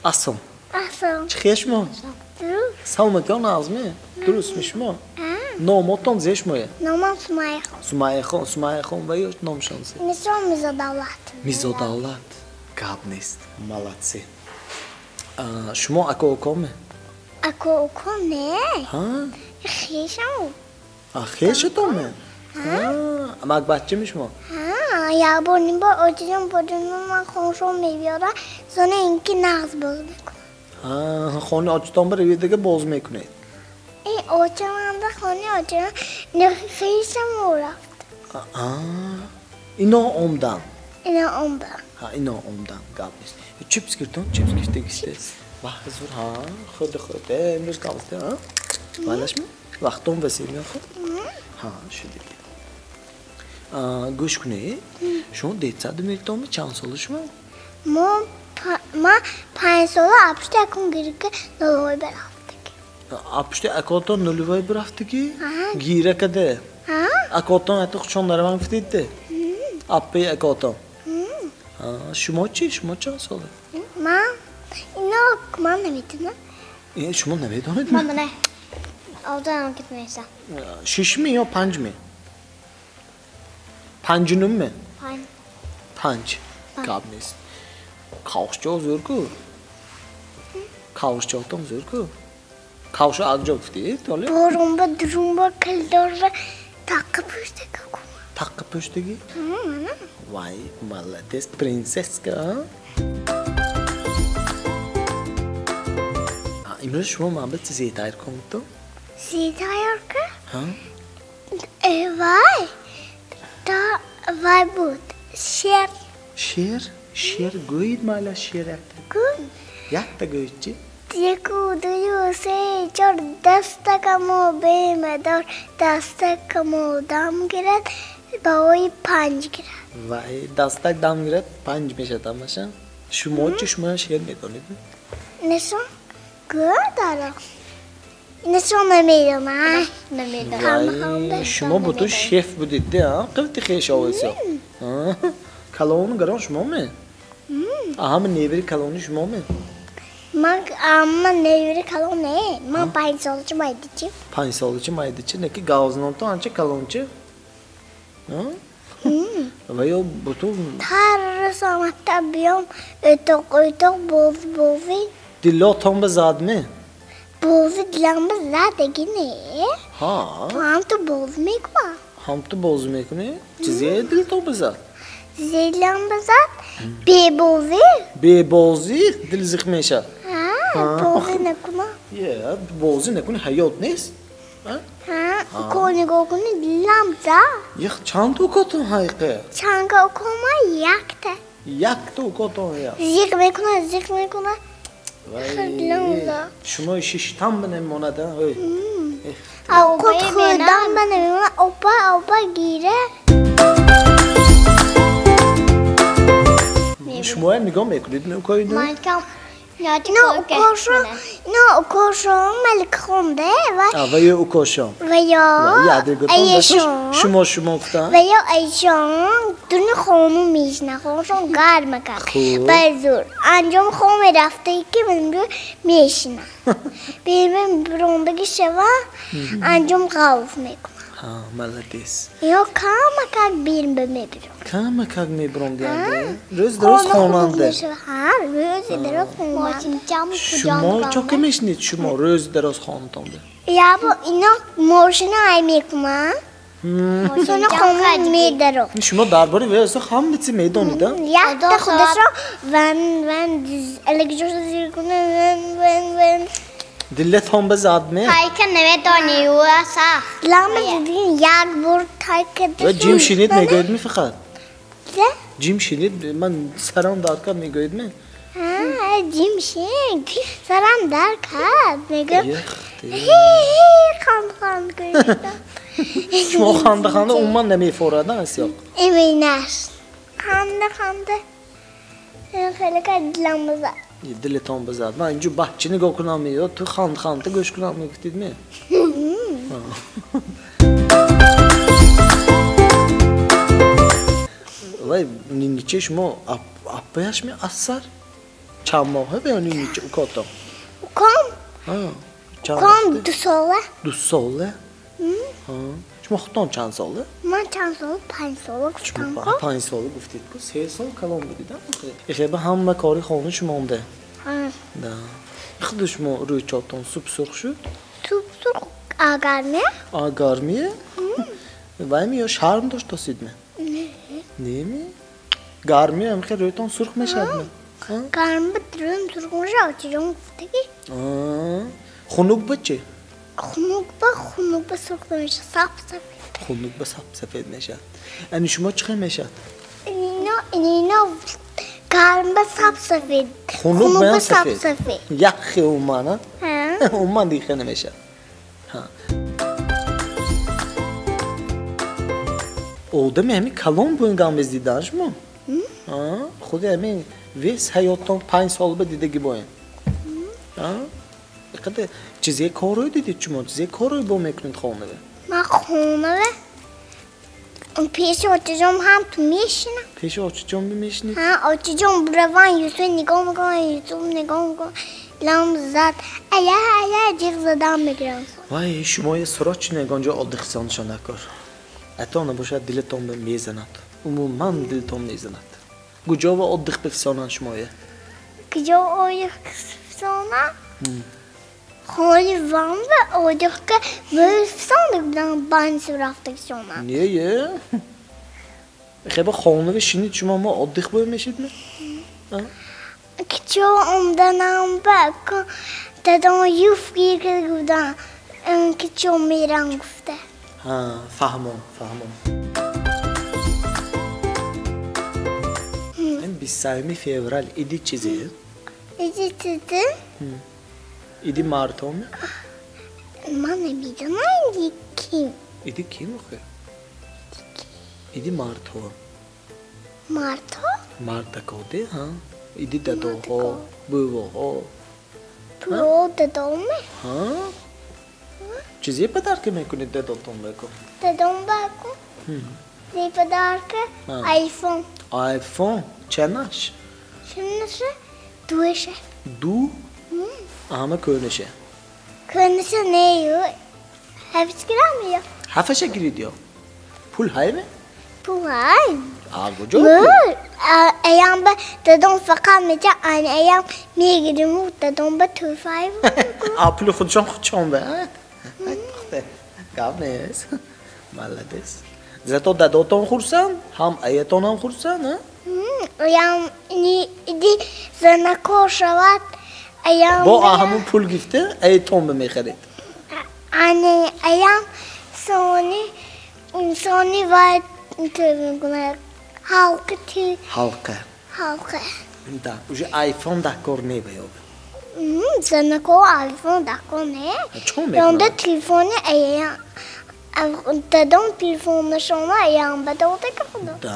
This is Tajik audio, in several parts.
Asım. Asım. Çıkış mı? Duruz. Savmaktan az mı? Durusmuş mu? Nomotan zeş mi? Nomam Sumaya. Sumaya Khan ve yok nom şansı. Nisam Mizodavlat. Mizodavlat. Kabnist. Malatsi. Şuma aka mı? Ako ne? Ha? Xişam. Xeşe to mu? Ha. Ama bahçemiş mi? Ha, ya bu nimba ocağın bodrumuna konuşan meyviyara sonra inki naz bozmak. Ha, xoni ochdan bir evdagi bozmay kunaydi. Ocağında ocağın ne xişam uğraftı. Ino omdan. İne onda. Ha, ino omdan kabnist. Chips girdim, chips girdik işte. Vaqt ha, xud. Emroz qabdi ha. Balashmi? Vaqtim vasim yo'q. Ha, shu dedi. Go'sht kuni. Shu detsa demektomi chans olishmi? Ma pansolu apışta kun girke noloy beraftık. Apışta akoton nolivay bir haftaki. Gira kade. Ha? Akoton atık çonlara man fitdi. Appı akoton. Ha, şumoçi chans olur. Ma ino kuman ne bitti? Şumo ne beydi onu? Mama ne? Aldan gitmeyse. Şiş mi yo panc mı? Pancunun mu? Panc. Kabnist. Kavuşça zor ku. Kavuşça tam zor ku. Kavuşa agcok değil, öyle. Durumba kaldırva takıp işte kako. Takıp işte ki. Vay, malades prenseska. İmre şu muhabbet zeytayır kontu. Zeytayır ki? Ha? Vay. Da vay bu. Şer. Şer goyid mala şer yaktı. Gün. Yaktı goyidci. Diku duyu se çor dasta kamo beymedar dasta kamo dam giret baoy panj giret. Vay, dastak dam giret panj meşe tamasha. Şu moçi şuma şer ne dönüdü? Ne son? Gördara. Ne son ne meydan ha? Ne meydan? Vay, şuma butu şef bu dedi ha. Kıvti xeş avaysa. Ha? Kalonu garan şuma mı? Aha mı neveri kalonu şuma mı? Ama nevri kalon ne? Ma pansolucu maydıcı. Pansolucu maydıcı ne ki gavzın to anca kaloncu. Ha? Vay o butu Tar samatta biyom ötok bovi. dillo tomba zad mı? Bovi dilamba zaten gine. Ha? Tam to bovi mi kwa? Hamtu bozmek ne? Çiziye dil tomba zad. Zilamba zat be bovi. Be bozi dil zikmeşa. Bovi ne kuna? Ya bozi ne kuni hayot nes? Ha? Koni gokuni dilamza. Yık çantu kotun hayqı. Çanga okuma yaktı. Yaktı kotun ya. Zikme kuna. Vay. Şuma şiş tam benim ona da. Kot hırdan benim opa gire. Şuma nigam ekledin o koydu. No koşon melikonde ve Vay o koşon. veya ayşon Şuma kta. veya ayşon dün xonu mişna koşon garma kar. Bazur ancam xome rafte ki benim mişna. Benim brondaki şeva ancam kavuf mekma. Ha malades. Yok kama kak benim bebek. Kama kag me brond yani. Röz deros xonandı. Ha, röz deros xonandı. Şuma çok emeşnit şuma röz deros xonandı. Ya bu ino morşina aymekma. Sonra xonu medero. Şuma darbari ve asa ham bitsi meydani da. Ya da xudasro van elektroşu zirkune van. Dille tomba zad mı? Hayka neve dönüyor sağ. Lama dediğin yag bur tayk Ve Jim Şinit ne gördün mü fakat? Ne? Jim Şinit ben saran darka ne gördün mü? Ha, Jim Şin. Saram dar ka. Ne gör? Kan görüyor. Şuma xanda umman ne meforadan as yok. Eminer. Kanda. Xelaka dilamaza. Dille tomba zad. Ben ju bahçini gokunamıyor. Tu xanda göşkunamıyor gittin mi? Vay niçe şuma apyaş mı asar? چند ماهه به یعنی کاتم کام چند کام وقته 2 ساله 2 ساله شما خودتان چند ساله من چند سال 5 ساله گفتم شما خب 5 ساله گفتید که 3 سال کلام بودیدم خیلی همه کاری خانه شما مونده ها نه خود شما روی چاتون سوپ سرخ شد سوپ اگر نه گرمیه وای می یا شرم داشت داشتید نه نه می گرمیه هم خیلی رویتان سرخ میشد نه گرم بدرم سرخونش آتیجان گفته که خنوک بچه خنوک به سرخ میشه سفید خنوک به سفید میشه یعنی شما چه میشه اینا گرم به سفید خنوک به سفید یخی اومانه اومان دیگه نمیشه oldu mu həmin Kolumbiyanın qamızdı danışma? Ha, xudi həmin ves həyatdan 5 sal bu dedi ki boyun. Ha? Qada çiziyə koroy dedi çmo, çiziyə koroy bu meknut xonu. من خونه پیش آتیجام هم تو میشینم پیش آتیجام میشینی؟ ها آتیجام بروان یوسف نگاه میکنه لام زد ایا جیغ زدم میگیرم وای شما یه سرعت چی نگانجا آدخسانشان نکار حتی آنها باشد دلتان به میزند عموما دلتان میزند کجا و آدخ بفسانن شما یه؟ کجا آدخ بفسانن؟ خواهی وام و آدخ که بفسانه بودن بانسی رفته شما نیه یه؟ خیلی خانه بشینید شما ما آدخ باید میشید نه؟ کجا امدنم بکن دادم یوف گیر که بودن کجا میرن گفته فهمم من 23 فevral idi çiziyor. ایدی چیزی؟ İdi Mart'ta mı? من نمیدونم ایدی کیم İdi kim o? İdi Mart'ta. مارتا؟ Mart'ta kaldı ha. İdi de doğu, bu o. پرو دادمه Ha? Çiziye kadar ki mekunit de dolton beko. دادم بکن دی پدر که آیفون iPhone çenaş. شنشه دوشه Du ama köyneşe. کنشه نیو هفت گرم یا Hafeşe giriyor. Pul hay mı? پوهای Algoca. ایام به دادم فقط میگه این ایام میگیریم و دادم به توفای Apple خودشان به. Gavnes. Malades. Zato dadoton khursan, ham ayaton ham khursan, ha? ایام ایدی زنکو شود ایام Bu ahamın pul gifte, ayaton be mekharit. ایام سونی و میکنه Halka. halka Da, uje iPhone da korne be yob. زنکو آیفون دکنه Çon یانده me. تلفن ایام دادم تلفن شما ایام به دوده که خدا Da.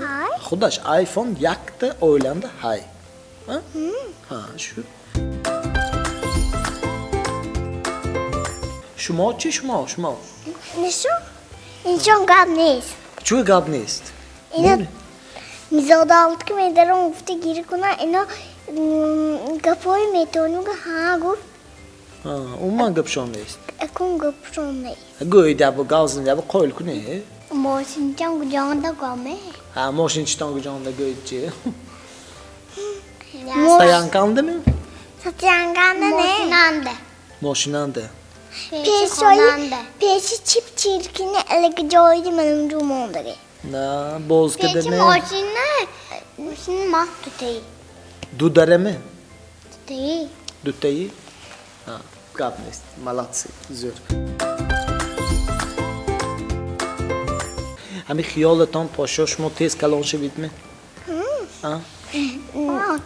Hay. Xudaş iPhone yaktı, oylandı hay. Ha? Ha, şu. Şuma çi şuma. نشو اینجا قبل نیست Çu gab nest. اینا میزاده آلت که میدارم گفته گیری کنن اینا گپای میتونو که ها گفت Ha, umman gapşon nest. اکن گپشون نیست Goy da bu gazın da bu koyul ku ne? ماشین جان دا گامه Ha, moşin çtan gucağında goyçi. Moş- Stayan kandı mı? سچنگانده نه Moşinande. Moşinanda. پیشی چیپ چیرکینه الگه جایی منم رو موندگه Na, boz Peki kadar ne? moşinin mah tuteyi. Dudare mi? Tuteyi. Dutayı? Ha, gab nest. Malatsi. Zor. Hami خیالتان پاشاش ما تیز کلان شوید می؟ ها؟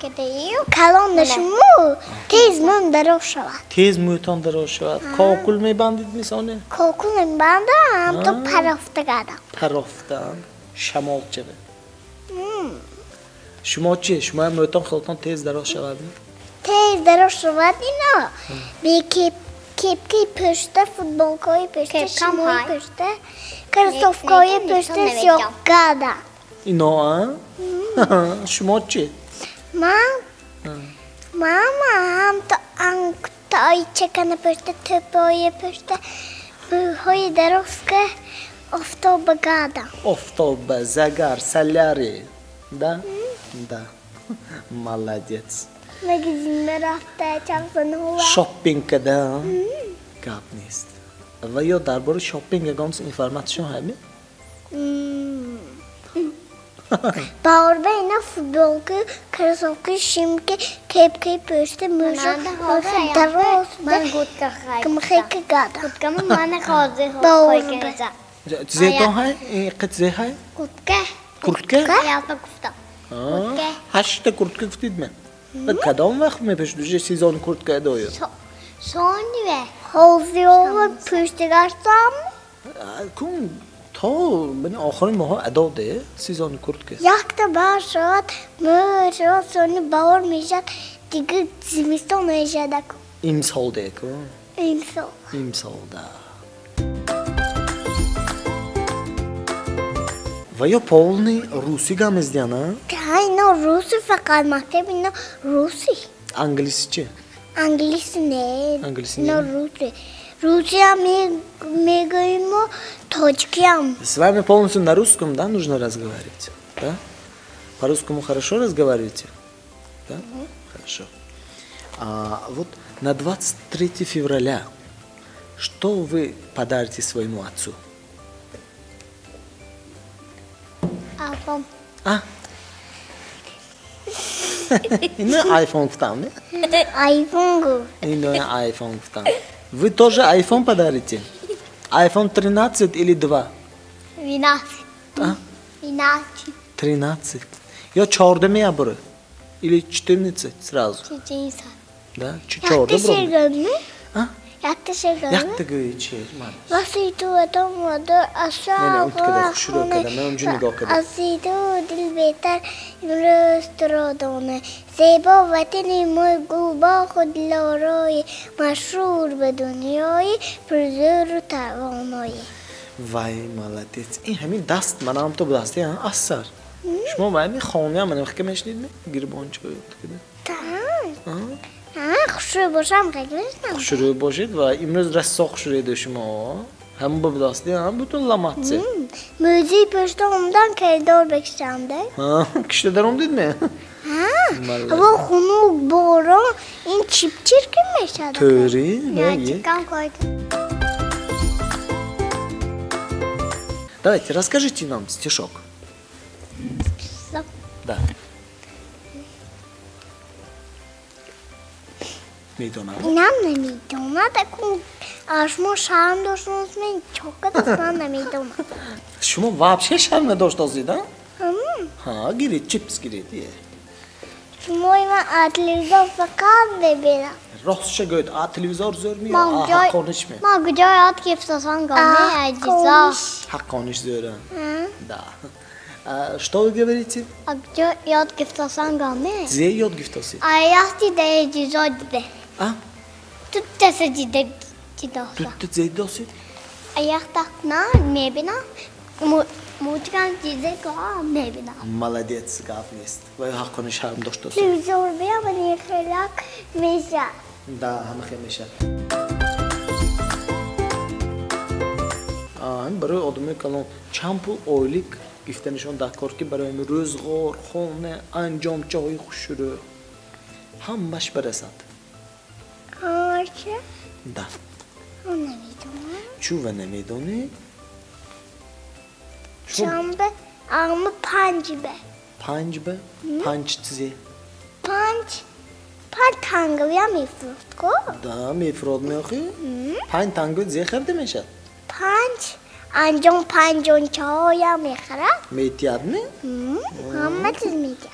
که دیو. کلان نشمو تیز من درو شود تیز مویتان دراز شود. کاکل می بندید میسانه؟ کوکون بنده هم تو پرافته گردم پرافتن. شمال چه به؟ شما چیه؟ شما هم مویتان خیالتان تیز دراز شود می؟ تیز درو شود اینا بی کیپکی پشته فوتبالکای پشته کپکم شموی های. پشته کرسوفکای نکن پشته نوشتم سیاه گردم اینا ها؟ شما چیه؟ من Mamma, هم تا آیچه کنه پشت تپای پشت های درست که افتاب بگادم Oftoba, zagar, salyari. Da? Da. Молодец. مگزین رفته چند هوا Shopping da. Gap نیست. و یا درباره شاپینگ گامس اینفورماسیون همی؟ باور به اینا فوتبال که کرسوکی شیم که کیپ پشت موشا درست من گوت که خیلی کم خیلی گادا گوت که من خواهده باور خواهی به. که زیتون های؟ این قط زی های؟ گوت که کرتکه؟ یاد گفتم هشت کرتکه گفتید من. بعد کدام وقت می پیش دوشه سیزان کرتکه داید؟ سونی به حوضی و پشت گرسام کن تا بین آخرین ماه اداده سیزان کرتکه. یک تا بار شد شد سونی باور میشد دیگه زمستان میشد امسال ده کن. امسال امسال ده. و یا پولنی روسی گامزدیانا؟ که اینا روسی فقط مکتب اینا روسی انگلیسی چه؟ انگلیسی نه انگلیسی اینا نه؟ روسی هم میگویم و تاجیکی هم С вами полностью на русском, да, нужно разговаривать? Да? По-русскому хорошо разговариваете? Да? Хорошо. Вот на 23 февраля что вы подарите своему отцу? آفام Не iPhone там, не? آیفون گو Не iPhone там. Вы тоже iPhone подарите? iPhone 13 или 2? ویناسی А? ویناسی 13. Я 14 брал. Или 14 сразу. چه اینسان Да? 14 یکتشه брал. گرمی А? یکتشه گرمی Як ти говориш, мам? واسیتو اتو مادر نه، اون که در شروع کردم، من اونجا نگاه کردم. اسیدو دل بهتر امروز تو دونه زیبا وطنی موی گو با خود لارای مشهور به دنیای پرزور و توانایی وای молодец. این همین دست منم تو دستی ها اثر. شما با همین خامی هم منم خیلی میشنید نه؟ گیر بانچ کنید. تمام خوشو باشم خیلی بشنم شروع باشید و امروز رساق شروع شما هم با دستی هم بودن لاماتse. موزی پشت اومدن که دور بکشنده ها کشته درم دید می؟ هوا خنوک باران این چیپ چرکن میشه Töri ne? چکم کوید Давайте расскажите нам стишок. Да. میدونم. اینم نمیدونم دکون آشما شرم داشت من چوکت اصلا نمیدونم شما вообще شرم نداشت آزیدن؟ ها گیرید چیپس گیرید یه. شما من تلویزیون فقط ببینم راستش گوید تلویزیون زور میاد ما جای حقانش می ما کجا یاد گرفتن گامه عزیزا حقانش زورن да что вы говорите کجا یاد گرفتن گامه зе یاد گفتاسی آیاتی ده عزیزا دیده تو دست دیده دیده تو зе داسی آیاتا نه میبینم موچکان چیزه که میبینم молодец гав نیست و حقانش شرم داشت داسی تلویزیون بیا من خیلی میشه да همه خیلی میشه این برای آدمی کلان چند پول اویلیک گفتنشون دکار که برای روزگار خونه انجام جای خوش رو همش برسد آرچه да اون نمیدونم چو و نمیدونی چنبه اما پنج به پنج به پنج چیزی پنج تنگوی هم میفروست کو да میفراد میخوی پنج تنگو زی خرده میشد پنج انجام پنجون چای هم میخرد میتیاد نه همه چیز میگه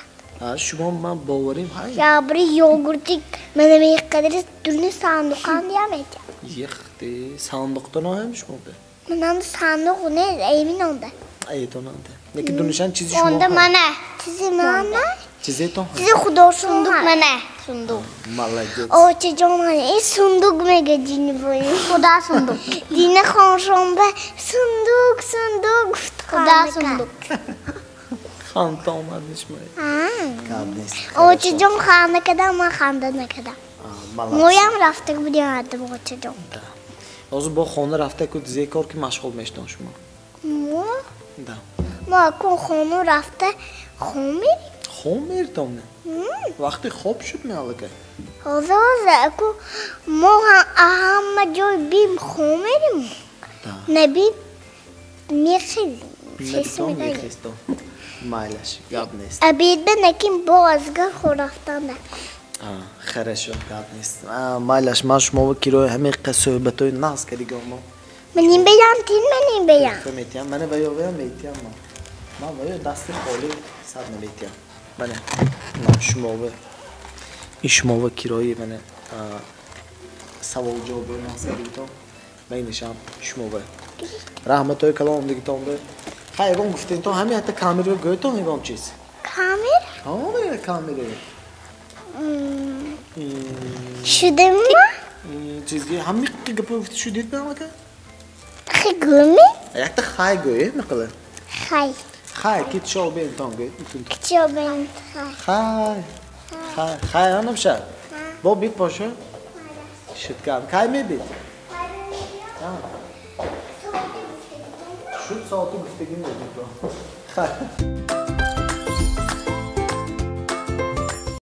شما من باوریم های یا بری یوگورتی من میقدر دونه صندوقان هم میگه یختی صندوقتان هم شما به من صندوق نه ایمین اونده ایتون انده نکی دونشان چیزی شما اونده منه چیزی منه چیزی تو چیزی خدا صندوق منه صندوق молодец او چه جانه این صندوق میگه دینی باید خدا صندوق دینه خانشان به صندوق خدا صندوق خانت آمدش می کار نیست اوچجون خانه کدام من خانده نکدم مالا مویم رفته بودیم عدم اوچجون از با خانه رفته که دیگه کار که مشغول میشتن شما مو دا ما کن خانه رفته خونه خوب میرتم وقتی خوب شد میالکه حاضر اکو ما همه جای بیم خونه نبیم میخیزیم نبیتم میخیستم مایلش یاد نیست ابید به نکیم بازگاه خود رفتن ده خرشو یاد نیست مایلش ما شما و کیروی همه صحبتای ناز کردی گامو منیم بیان تین منیم بیان فهمیتیم منه باید میتیم ما باید دست خالی سر نمیتیم منه شما و این شما و کیروی منه سوال جواب ناز کردیتم بینشم شما و رحمت های کلام دیگتون به خیلی گفتین تو همین حتی کامیری رو گویتون میگم چیز کامل؟ آره کامیری شده ما؟ چیزی همین که گفتی شدید به که خی گومی؟ یک تا خای گویه نقله خی کیت شو بین تام گویه کچه بین خای آنم شد با بیت باشه شد کام خای میبید شد ساعتی گفتگی میبید خای